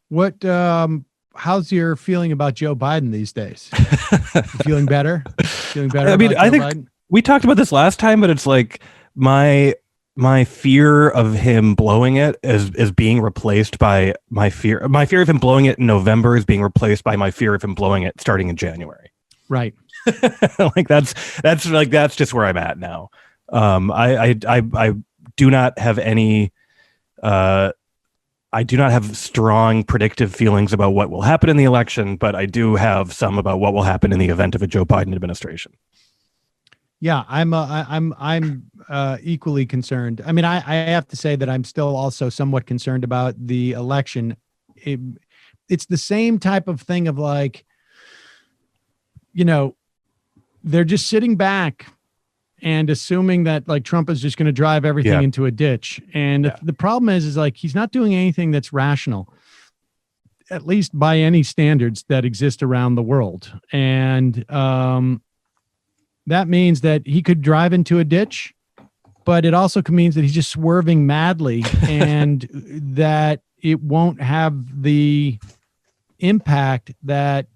What? How's your feeling about Joe Biden these days? You feeling better? Feeling better? I mean, about I Joe think Biden? we talked about this last time, but it's like my fear of him blowing it is being replaced by my fear of him blowing it in November is being replaced by my fear of him blowing it starting in January. Right. Like that's just where I'm at now. I do not have any I do not have strong predictive feelings about what will happen in the election, but I do have some about what will happen in the event of a Joe Biden administration. Yeah, I'm equally concerned. I mean, I have to say that I'm still also somewhat concerned about the election. It's the same type of thing of like, they're just sitting back and assuming that like Trump is just going to drive everything into a ditch. And the problem is like, he's not doing anything that's rational, at least by any standards that exist around the world. And that means that he could drive into a ditch, but it also means that he's just swerving madly and that it won't have the impact that,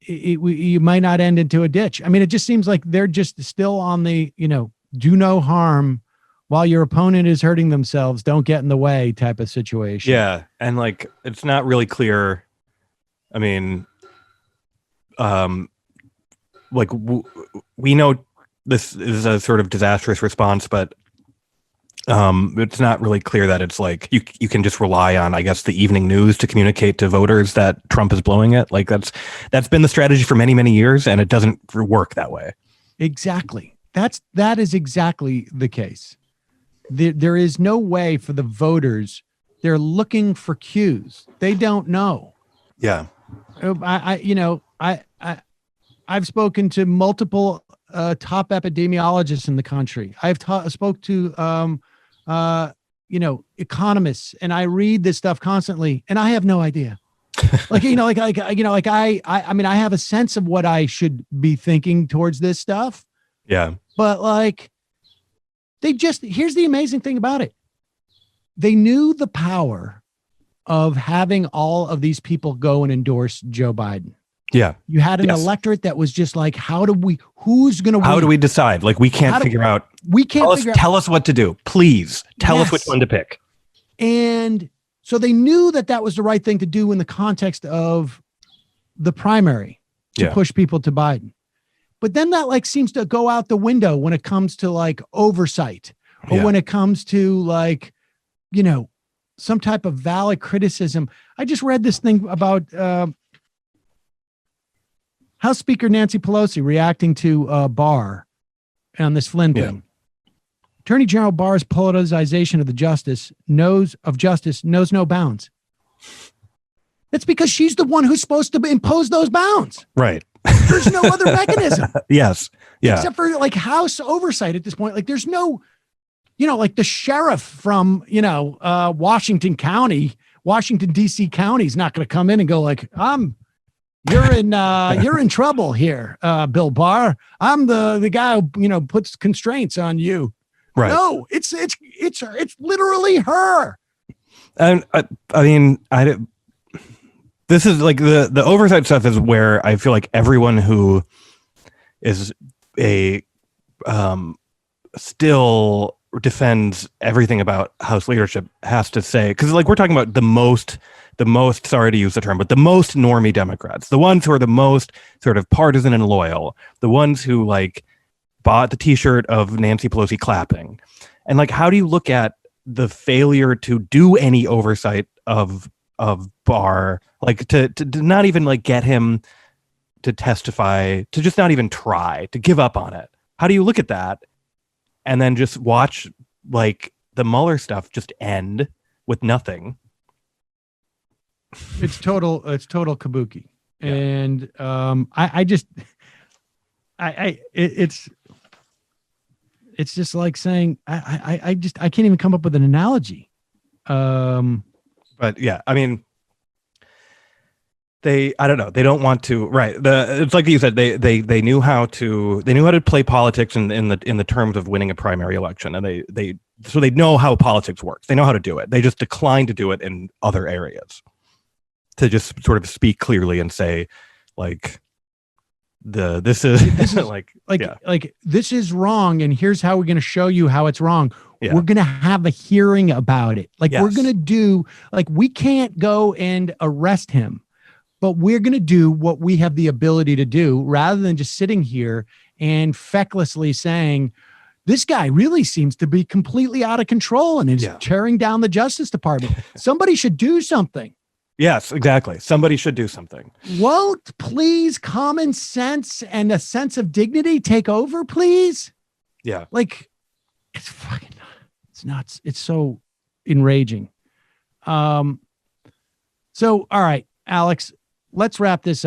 you might not end into a ditch. I mean, it just seems like they're just still on the, do no harm while your opponent is hurting themselves. Don't get in the way type of situation. Yeah. And like, it's not really clear. I mean, like we know this is a sort of disastrous response, but it's not really clear that it's like you can just rely on, I guess, the evening news to communicate to voters that Trump is blowing it. Like that's been the strategy for many, many years, and it doesn't work that way. Exactly. That is exactly the case. There is no way for the voters. They're looking for cues. They don't know. Yeah. I've spoken to multiple top epidemiologists in the country. I've spoke to economists, and I read this stuff constantly, and I have no idea. I mean, I have a sense of what I should be thinking towards this stuff. Yeah. But like, here's the amazing thing about it. They knew the power of having all of these people go and endorse Joe Biden. Yeah. You had an electorate that was just like, who's going to win? How do we decide? Like, we can't figure out. We can't tell us what to do. Please tell us which one to pick. And so they knew that was the right thing to do in the context of the primary to push people to Biden. But then that like seems to go out the window when it comes to like oversight or when it comes to like, some type of valid criticism. I just read this thing about House Speaker Nancy Pelosi reacting to Barr on this Flynn thing. Attorney General Barr's politicization of justice knows no bounds. That's because she's the one who's supposed to impose those bounds. Right. There's no other mechanism. Yes. Yeah. Except for like House oversight at this point. Like there's no, like the sheriff from, Washington DC County is not going to come in and go like, you're in trouble here, Bill Barr. I'm the guy who, puts constraints on you. Right. No, it's literally her. And I mean, this is like the oversight stuff is where I feel like everyone who is still defends everything about House leadership has to say, because like we're talking about the most, sorry to use the term, but the most normie Democrats, the ones who are the most sort of partisan and loyal, the ones who like bought the t-shirt of Nancy Pelosi clapping. And like, how do you look at the failure to do any oversight of Barr, like to not even like get him to testify, to just not even try, to give up on it? How do you look at that and then just watch like the Mueller stuff just end with nothing? It's total kabuki. Yeah. And it's just like saying, I can't even come up with an analogy. But yeah, I mean, I don't know. They don't want to. Right. It's like you said. They knew how to play politics in the terms of winning a primary election, and they know how politics works. They know how to do it. They just decline to do it in other areas. To just sort of speak clearly and say, like, this is like this is wrong, and here's how we're going to show you how it's wrong. Yeah. We're going to have a hearing about it. Like, we're going to do, like, we can't go and arrest him, but we're going to do what we have the ability to do, rather than just sitting here and fecklessly saying, this guy really seems to be completely out of control and is tearing down the Justice Department. Somebody should do something. Yes, exactly. Somebody should do something. Won't please common sense and a sense of dignity take over, please? Yeah. Like, it's fucking, it's nuts. It's so enraging. So, all right, Alex, let's wrap this up.